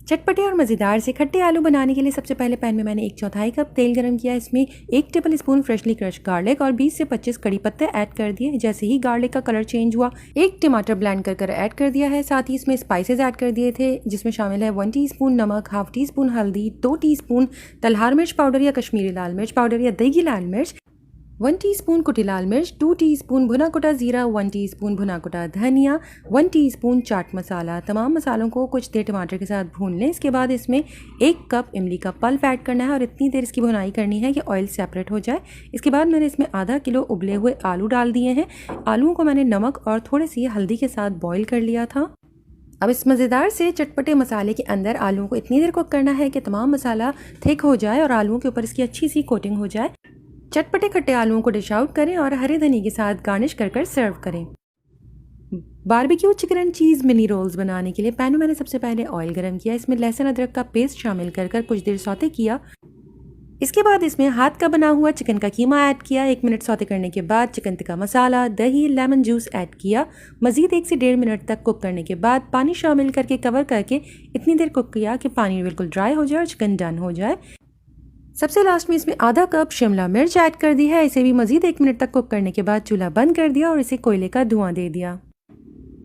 चटपटे और मज़ेदार से खट्टे आलू बनाने के लिए सबसे पहले पैन में मैंने 1/4 कप तेल गरम किया। इसमें 1 table spoon freshly crush garlic और 20 से 25 कड़ी पत्ते ऐड कर दिए। जैसे ही गार्लिक का कलर चेंज हुआ, 1 टमाटर ब्लेंड कर ऐड कर दिया है। साथ ही इसमें स्पाइसेस ऐड कर दिए थे, जिसमें शामिल है 1 टीस्पून नमक, हाफ टी स्पून हल्दी, 2 टीस्पून तलहार मिर्च पाउडर या कश्मीरी लाल मिर्च पाउडर या देगी लाल मिर्च, 1 टीस्पून कुटी लाल मिर्च, 2 टीस्पून भुना कुटा जीरा, 1 टीस्पून भुना कुटा धनिया, 1 टीस्पून चाट मसाला। तमाम मसालों को कुछ देर टमाटर के साथ भून लें। इसके बाद इसमें 1 कप इमली का पल्प ऐड करना है और इतनी देर इसकी भुनाई करनी है कि ऑयल सेपरेट हो जाए। इसके बाद मैंने इसमें आधा किलो उबले हुए आलू डाल दिए हैं। आलूओं को मैंने नमक और थोड़ी सी हल्दी के साथ बॉईल कर लिया था। अब इस मज़ेदार से चटपटे मसाले के अंदर आलूओं को इतनी देर कुक करना है कि तमाम मसाला थिक हो जाए और आलूओं के ऊपर इसकी अच्छी सी कोटिंग हो जाए। चटपटे खट्टे आलूओं को डिश आउट करें और हरे धनिया के साथ गार्निश कर सर्व करें। Barbecue chicken and cheese mini rolls बनाने के लिए पैन में मैंने सबसे पहले ऑयल गरम किया। इसमें लहसुन अदरक का पेस्ट शामिल कर कुछ देर सौते किया। इसके बाद इसमें हाथ का बना हुआ चिकन का कीमा ऐड किया। 1 मिनट सौते करने के बाद चिकन टिक्का मसाला, दही, लेमन जूस ऐड किया। मज़ीद 1 से 1.5 मिनट तक कुक करने के बाद पानी शामिल करके कवर करके इतनी देर कुक किया कि पानी बिल्कुल ड्राई हो जाए और चिकन डन हो जाए। सबसे लास्ट में इसमें आधा कप शिमला मिर्च ऐड कर दी है। इसे भी मज़ीद 1 मिनट तक कुक करने के बाद चूल्हा बंद कर दिया और इसे कोयले का धुआं दे दिया।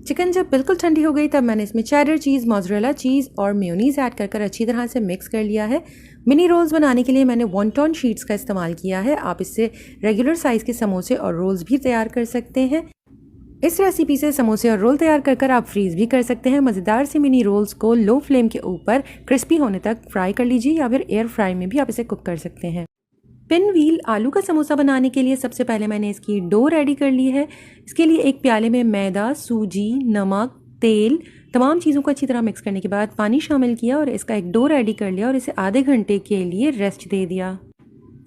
चिकन जब बिल्कुल ठंडी हो गई तब मैंने इसमें चेडर चीज़, मोज़रेला चीज़ और मेयोनीज़ ऐड कर अच्छी तरह से मिक्स कर लिया है। मिनी रोल्स बनाने के लिए मैंने वॉन्टॉन शीट्स का इस्तेमाल किया है। आप इससे रेगुलर साइज़ के समोसे और रोल्स भी तैयार कर सकते हैं। इस रेसिपी से समोसे और रोल तैयार कर आप फ्रीज़ भी कर सकते हैं। मज़ेदार से मिनी रोल्स को लो फ्लेम के ऊपर क्रिस्पी होने तक फ्राई कर लीजिए या फिर एयर फ्राई में भी आप इसे कुक कर सकते हैं। पिन व्हील आलू का समोसा बनाने के लिए सबसे पहले मैंने इसकी डो रेडी कर ली है। इसके लिए एक प्याले में मैदा, सूजी, नमक, तेल, तमाम चीज़ों को अच्छी तरह मिक्स करने के बाद पानी शामिल किया और इसका एक डो रेडी कर लिया और इसे आधे घंटे के लिए रेस्ट दे दिया।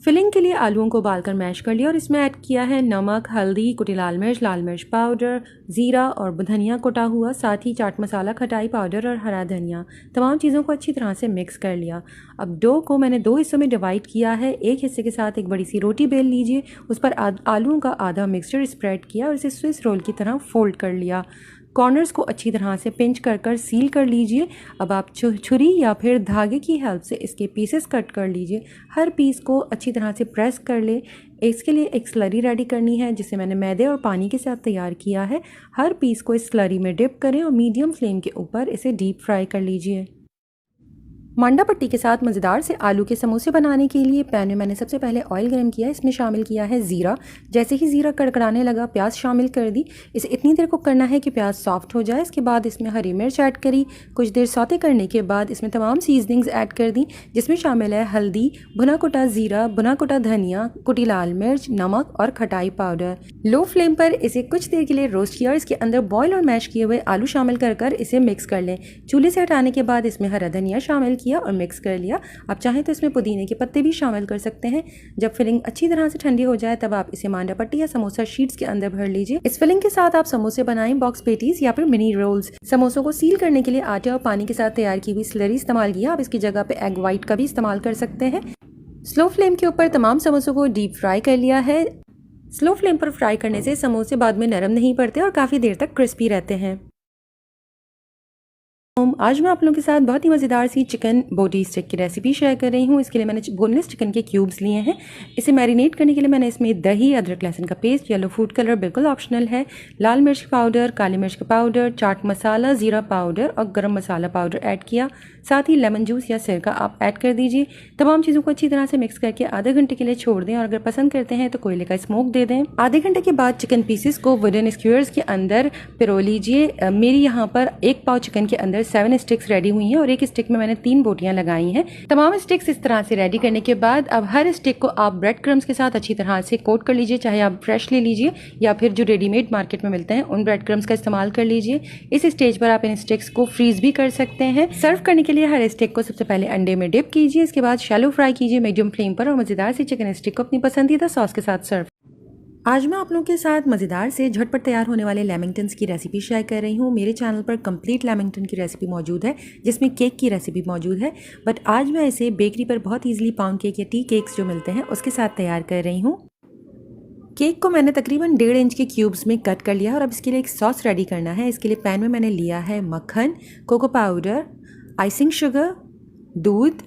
फिलिंग के लिए आलूओं को उबालकर मैश कर लिया और इसमें ऐड किया है नमक, हल्दी, कुटी लाल मिर्च पाउडर, ज़ीरा और धनिया कुटा हुआ, साथ ही चाट मसाला, खटाई पाउडर और हरा धनिया। तमाम चीज़ों को अच्छी तरह से मिक्स कर लिया। अब डो को मैंने 2 हिस्सों में डिवाइड किया है। एक हिस्से के साथ एक बड़ी सी रोटी बेल लीजिए, उस पर आलूओं का आधा मिक्सचर स्प्रेड किया और इसे स्विस रोल की तरह फोल्ड कर लिया। कॉर्नर्स को अच्छी तरह से पिंच कर सील कर लीजिए। अब आप छुरी या फिर धागे की हेल्प से इसके पीसेस कट कर लीजिए। हर पीस को अच्छी तरह से प्रेस कर ले। इसके लिए एक स्लरी रेडी करनी है जिसे मैंने मैदे और पानी के साथ तैयार किया है। हर पीस को इस स्लरी में डिप करें और मीडियम फ्लेम के ऊपर इसे डीप फ्राई कर लीजिए। मांडा पट्टी के साथ मज़ेदार से आलू के समोसे बनाने के लिए पैन में मैंने सबसे पहले ऑयल गरम किया। इसमें शामिल किया है ज़ीरा। जैसे ही ज़ीरा कड़कड़ाने लगा, प्याज शामिल कर दी। इसे इतनी देर कुक करना है कि प्याज सॉफ्ट हो जाए। इसके बाद इसमें हरी मिर्च ऐड करी। कुछ देर सौते करने के बाद इसमें तमाम सीजनिंग्स ऐड कर दी, जिसमें शामिल है हल्दी, भुना कुटा ज़ीरा, भुना कुटा धनिया, कुटी लाल मिर्च, नमक और खटाई पाउडर। लो फ्लेम पर इसे कुछ देर के लिए रोस्ट किया और इसके अंदर बॉयल और मैश किए हुए आलू शामिल कर इसे मिक्स कर लें। चूल्हे से हटाने के बाद इसमें हरा धनिया शामिल किया और मिक्स कर लिया। आप चाहें तो इसमें पुदीने के पत्ते भी शामिल कर सकते हैं। जब फिलिंग अच्छी तरह से ठंडी हो जाए तब आप इसे मांडा पट्टी या समोसा शीट्स के अंदर भर लीजिए। इस फिलिंग के साथ आप समोसे बनाएं, बॉक्स पेटीज या फिर मिनी रोल्स। समोसों को सील करने के लिए आटे और पानी के साथ तैयार की हुई स्लरी इस्तेमाल किया। आप इसकी जगह पे एग वाइट का भी इस्तेमाल कर सकते हैं। स्लो फ्लेम के ऊपर तमाम समोसों को डीप फ्राई कर लिया है। स्लो फ्लेम पर फ्राई करने से समोसे बाद में नरम नहीं पड़ते और काफ़ी देर तक क्रिस्पी रहते हैं। आज मैं आप लोगों के साथ बहुत ही मज़ेदार सी चिकन बोटी स्टिक की रेसिपी शेयर कर रही हूँ। इसके लिए मैंने बोनलेस चिकन के क्यूब्स लिए हैं। इसे मैरिनेट करने के लिए मैंने इसमें दही, अदरक लहसुन का पेस्ट, येलो फूड कलर बिल्कुल ऑप्शनल है, लाल मिर्च पाउडर, काली मिर्च का पाउडर, चाट मसाला, ज़ीरा पाउडर और गरम मसाला पाउडर ऐड किया। साथ ही लेमन जूस या सिरका आप ऐड कर दीजिए। तमाम चीज़ों को अच्छी तरह से मिक्स करके आधे घंटे के लिए छोड़ दें और अगर पसंद करते हैं तो कोयले का स्मोक दे दें। आधे घंटे के बाद चिकन पीसेस को वुडन स्क्यूअर्स के अंदर पिरो लीजिए। मेरी यहाँ पर 1 पाव चिकन के अंदर 7 स्टिक्स रेडी हुई हैं और एक स्टिक में मैंने 3 बोटियां लगाई हैं। तमाम स्टिक्स इस तरह से रेडी करने के बाद अब हर स्टिक को आप ब्रेड क्रम्स के साथ अच्छी तरह से कोट कर लीजिए। चाहे आप फ्रेश ले लीजिए या फिर जो रेडीमेड मार्केट में मिलते हैं उन ब्रेड क्रम्स का इस्तेमाल कर लीजिए। इस स्टेज पर आप इन स्टिक्स को फ्रीज भी कर सकते हैं। सर्व करने के लिए हर स्टिक को सबसे पहले अंडे में डिप कीजिए। इसके बाद शैलो फ्राई कीजिए मीडियम फ्लेम पर और मज़ेदार सी चिकन स्टिक को अपनी पसंदीदा सॉस के साथ सर्व। आज मैं आप लोगों के साथ मज़ेदार से झटपट तैयार होने वाले लेमिंगटन्स की रेसिपी शेयर कर रही हूँ। मेरे चैनल पर कंप्लीट लेमिंगटन की रेसिपी मौजूद है जिसमें केक की रेसिपी मौजूद है, बट आज मैं इसे बेकरी पर बहुत ईजिली पाउंड केक या टी केक्स जो मिलते हैं उसके साथ तैयार कर रही हूँ। केक को मैंने तकरीबन 1.5 इंच के क्यूब्स में कट कर लिया और अब इसके लिए एक सॉस रेडी करना है। इसके लिए पैन में मैंने लिया है मक्खन, कोको पाउडर, आइसिंग शुगर, दूध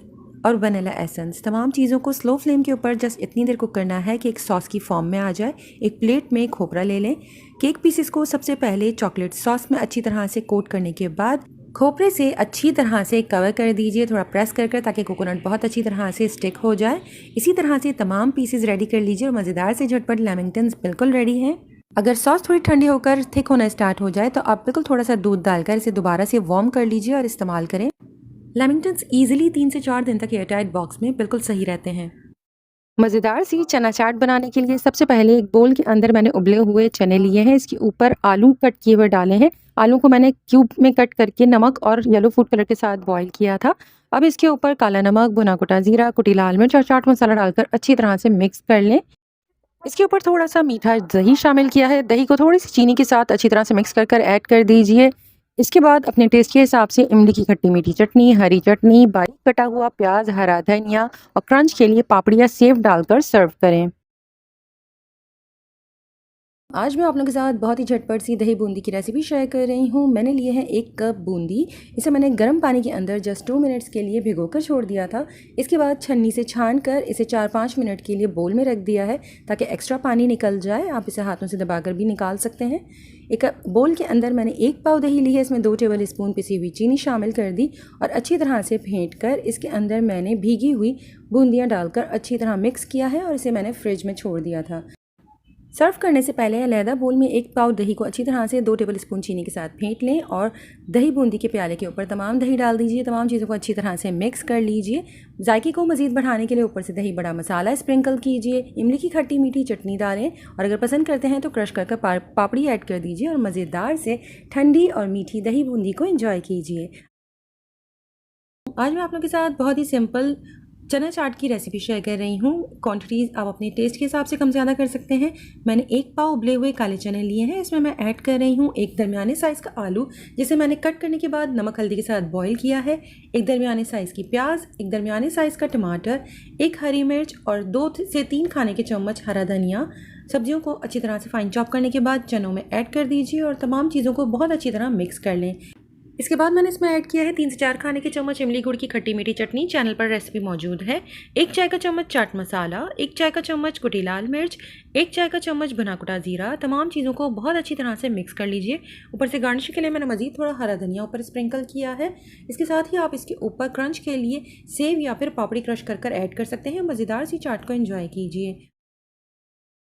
और वनीला एसेंस। तमाम चीज़ों को स्लो फ्लेम के ऊपर जस्ट इतनी देर कुक करना है कि एक सॉस की फॉर्म में आ जाए। एक प्लेट में खोपरा ले लें। केक पीसेस को सबसे पहले चॉकलेट सॉस में अच्छी तरह से कोट करने के बाद खोपरे से अच्छी तरह से कवर कर दीजिए, थोड़ा प्रेस कर ताकि कोकोनट बहुत अच्छी तरह से स्टिक हो जाए। इसी तरह से तमाम पीसेस रेडी कर लीजिए और मज़ेदार से झटपट लेमंगटन्स बिल्कुल रेडी हैं। अगर सॉस थोड़ी ठंडी होकर थिक होना स्टार्ट हो जाए तो आप बिल्कुल थोड़ा सा दूध डालकर इसे दोबारा से वार्म कर लीजिए और इस्तेमाल करें। लेमंगटन्स ईजिली 3 से 4 दिन तक एयरटाइट बॉक्स में बिल्कुल सही रहते हैं। मज़ेदार सी चना चाट बनाने के लिए सबसे पहले एक बोल के अंदर मैंने उबले हुए चने लिए हैं। इसके ऊपर आलू कट किए हुए डाले हैं। आलू को मैंने क्यूब में कट करके नमक और येलो फूड कलर के साथ बॉईल किया था। अब इसके ऊपर काला नमक, भुना कुटा जीरा, कुटी लाल मिर्च और चाट मसाला डालकर अच्छी तरह से मिक्स कर लें। इसके ऊपर थोड़ा सा मीठा दही शामिल किया है। दही को थोड़ी सी चीनी के साथ अच्छी तरह से मिक्स कर ऐड कर दीजिए। इसके बाद अपने टेस्ट के हिसाब से इमली की खट्टी मीठी चटनी, हरी चटनी, बारीक कटा हुआ प्याज, हरा धनिया और क्रंच के लिए पापड़ी या सेव डालकर सर्व करें। आज मैं आप लोगों के साथ बहुत ही झटपट सी दही बूंदी की रेसिपी शेयर कर रही हूँ। मैंने लिए हैं 1 कप बूंदी। इसे मैंने गर्म पानी के अंदर जस्ट 2 मिनट्स के लिए भिगोकर छोड़ दिया था। इसके बाद छन्नी से छान कर इसे 4-5 मिनट के लिए बोल में रख दिया है ताकि एक्स्ट्रा पानी निकल जाए। आप इसे हाथों से दबाकर भी निकाल सकते हैं। एक बोल के अंदर मैंने 1 पाव दही ली है। इसमें 2 टेबल स्पून पिसी हुई चीनी शामिल कर दी और अच्छी तरह से फेंट कर इसके अंदर मैंने भीगी हुई बूंदियाँ डालकर अच्छी तरह मिक्स किया है और इसे मैंने फ्रिज में छोड़ दिया था। सर्व करने से पहले अलहदा बोल में 1 पाव दही को अच्छी तरह से 2 टेबल स्पून चीनी के साथ फेंट लें और दही बूंदी के प्याले के ऊपर तमाम दही डाल दीजिए। तमाम चीज़ों को अच्छी तरह से मिक्स कर लीजिए। जायके को मज़ीद बढ़ाने के लिए ऊपर से दही बड़ा मसाला स्प्रिंकल कीजिए। इमली की खट्टी मीठी चटनी डालें और अगर पसंद करते हैं तो क्रश कर पापड़ी ऐड कर दीजिए और मज़ेदार से ठंडी और मीठी दही बूंदी को एंजॉय कीजिए। आज मैं आप लोगों के साथ बहुत ही सिंपल चना चाट की रेसिपी शेयर कर रही हूँ। क्वांटिटीज़ आप अपने टेस्ट के हिसाब से कम ज़्यादा कर सकते हैं। मैंने 1 पाव उबले हुए काले चने लिए हैं। इसमें मैं ऐड कर रही हूँ 1 दरमियाने साइज़ का आलू जिसे मैंने कट करने के बाद नमक हल्दी के साथ बॉईल किया है, 1 दरमियाने साइज़ की प्याज, 1 दरमियाने साइज़ का टमाटर, 1 हरी मिर्च और 2 से 3 खाने के चम्मच हरा धनिया। सब्जियों को अच्छी तरह से फाइन चॉप करने के बाद चनों में ऐड कर दीजिए और तमाम चीज़ों को बहुत अच्छी तरह मिक्स कर लें। इसके बाद मैंने इसमें ऐड किया है 3 से 4 खाने के चम्मच इमली गुड़ की खट्टी मीठी चटनी। चैनल पर रेसिपी मौजूद है। 1 चाय का चम्मच चाट मसाला, 1 चाय का चम्मच कुटी लाल मिर्च, 1 चाय का चम्मच भुना कुटा जीरा। तमाम चीज़ों को बहुत अच्छी तरह से मिक्स कर लीजिए। ऊपर से गार्निश के लिए मैंने मज़ीद थोड़ा हरा धनिया ऊपर स्प्रिंकल किया है। इसके साथ ही आप इसके ऊपर क्रंच के लिए सेव या फिर पापड़ी क्रश कर ऐड कर सकते हैं। मज़ेदार सी चाट को एंजॉय कीजिए।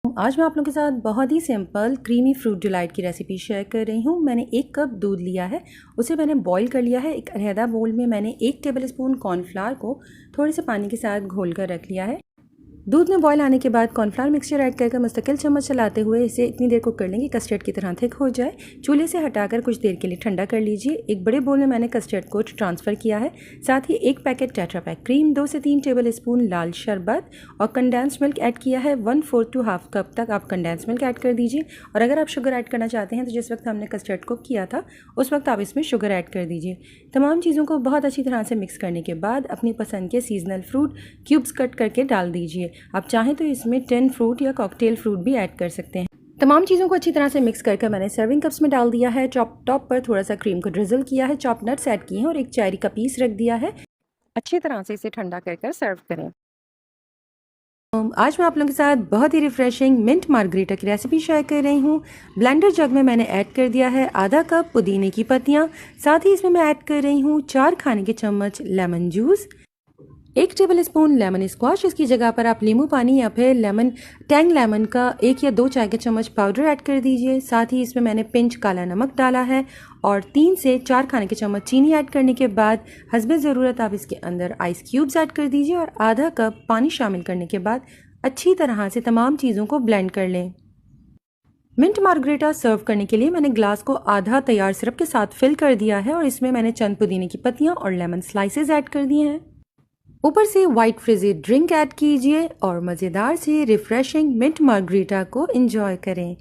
आज मैं आप लोगों के साथ बहुत ही सिंपल क्रीमी फ्रूट डिलाइट की रेसिपी शेयर कर रही हूँ। मैंने 1 कप दूध लिया है, उसे मैंने बॉईल कर लिया है। एक अलहदा बोल में मैंने 1 टेबल स्पून कॉर्नफ्लावर को थोड़े से पानी के साथ घोल कर रख लिया है। दूध में बॉईल आने के बाद कॉर्नफ्लावर मिक्सचर ऐड करके मुस्तकिल चम्मच चलाते हुए इसे इतनी देर कुक कर लेंगे कस्टर्ड की तरह थिक हो जाए। चूल्हे से हटाकर कुछ देर के लिए ठंडा कर लीजिए। एक बड़े बोल में मैंने कस्टर्ड को ट्रांसफ़र किया है। साथ ही 1 पैकेट टेट्रा पैक क्रीम, 2 से 3 टेबल स्पून लाल शरबत और कंडेंस्ड मिल्क ऐड किया है। 1/4 टू हाफ कप तक आप कंडेंस्ड मिल्क ऐड कर दीजिए। और अगर आप शुगर ऐड करना चाहते हैं तो जिस वक्त हमने कस्टर्ड कुक किया था उस वक्त आप इसमें शुगर ऐड कर दीजिए। तमाम चीज़ों को बहुत अच्छी तरह से मिक्स करने के बाद अपनी पसंद के सीजनल फ्रूट क्यूब्स कट करके डाल दीजिए। आप चाहें तो इसमें 10 फ्रूट या कॉकटेल फ्रूट भी ऐड कर सकते हैं। तमाम चीज़ों को अच्छी तरह से मिक्स करके मैंने सर्विंग कप्स में डाल दिया है। टॉप पर थोड़ा सा क्रीम को ड्रिजल किया है, चॉप नट्स ऐड किए हैं और एक चेरी का पीस रख दिया है। अच्छी तरह से इसे ठंडा कर सर्व करें। आज मैं आप लोगों के साथ बहुत ही रिफ्रेशिंग मिंट मार्गरीटा की रेसिपी शेयर कर रही हूँ। ब्लेंडर जग में मैंने ऐड कर दिया है आधा कप पुदीने की पत्तियाँ। साथ ही इसमें मैं ऐड कर रही हूँ 4 खाने के चम्मच lemon juice, 1 table spoon lemon squash. इसकी जगह पर आप नींबू पानी या फिर टैंग लेमन का 1 या 2 चाय के चम्मच पाउडर ऐड कर दीजिए। साथ ही इसमें मैंने पिंच काला नमक डाला है और 3 से 4 खाने के चम्मच चीनी ऐड करने के बाद हस्बे ज़रूरत आप इसके अंदर आइस क्यूब्स ऐड कर दीजिए और आधा कप पानी शामिल करने के बाद अच्छी तरह से तमाम चीज़ों को ब्लेंड कर लें। मिंट मार्गरीटा सर्व करने के लिए मैंने ग्लास को आधा तैयार सिरप के साथ फिल कर दिया है और इसमें मैंने चंद पुदीने की पत्तियाँ और लेमन स्लाइसेस ऐड कर दिए हैं। ऊपर से वाइट फ्रिजी ड्रिंक ऐड कीजिए और मज़ेदार से रिफ्रेशिंग मिंट मार्गरीटा को एंजॉय करें।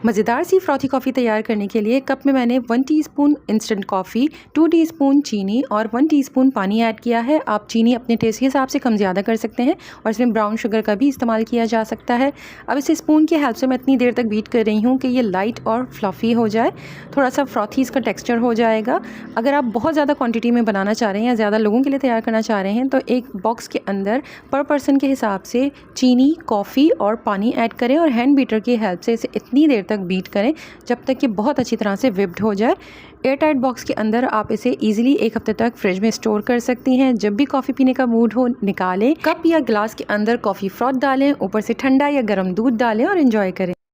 मज़ेदार सी फ्रॉथी कॉफ़ी तैयार करने के लिए कप में मैंने 1 टीस्पून इंस्टेंट कॉफ़ी, 2 टीस्पून चीनी और 1 टीस्पून पानी ऐड किया है। आप चीनी अपने टेस्ट के हिसाब से कम ज़्यादा कर सकते हैं और इसमें ब्राउन शुगर का भी इस्तेमाल किया जा सकता है। अब इसे स्पून की हेल्प से मैं इतनी देर तक बीट कर रही हूँ कि ये लाइट और फ्लफ़ी हो जाए, थोड़ा सा फ्रॉथी इसका टेक्स्चर हो जाएगा। अगर आप बहुत ज़्यादा क्वान्टिटी में बनाना चाह रहे हैं या ज़्यादा लोगों के लिए तैयार करना चाह रहे हैं तो एक बॉक्स के अंदर पर पर्सन के हिसाब से चीनी, कॉफ़ी और पानी ऐड करें और हैंड बीटर की हेल्प से इसे इतनी देर तक बीट करें जब तक कि बहुत अच्छी तरह से विप्ड हो जाए। एयर टाइट बॉक्स के अंदर आप इसे इजीली 1 हफ्ते तक फ्रिज में स्टोर कर सकती हैं। जब भी कॉफ़ी पीने का मूड हो निकालें, कप या गिलास के अंदर कॉफ़ी फ्रॉथ डालें, ऊपर से ठंडा या गर्म दूध डालें और एंजॉय करें।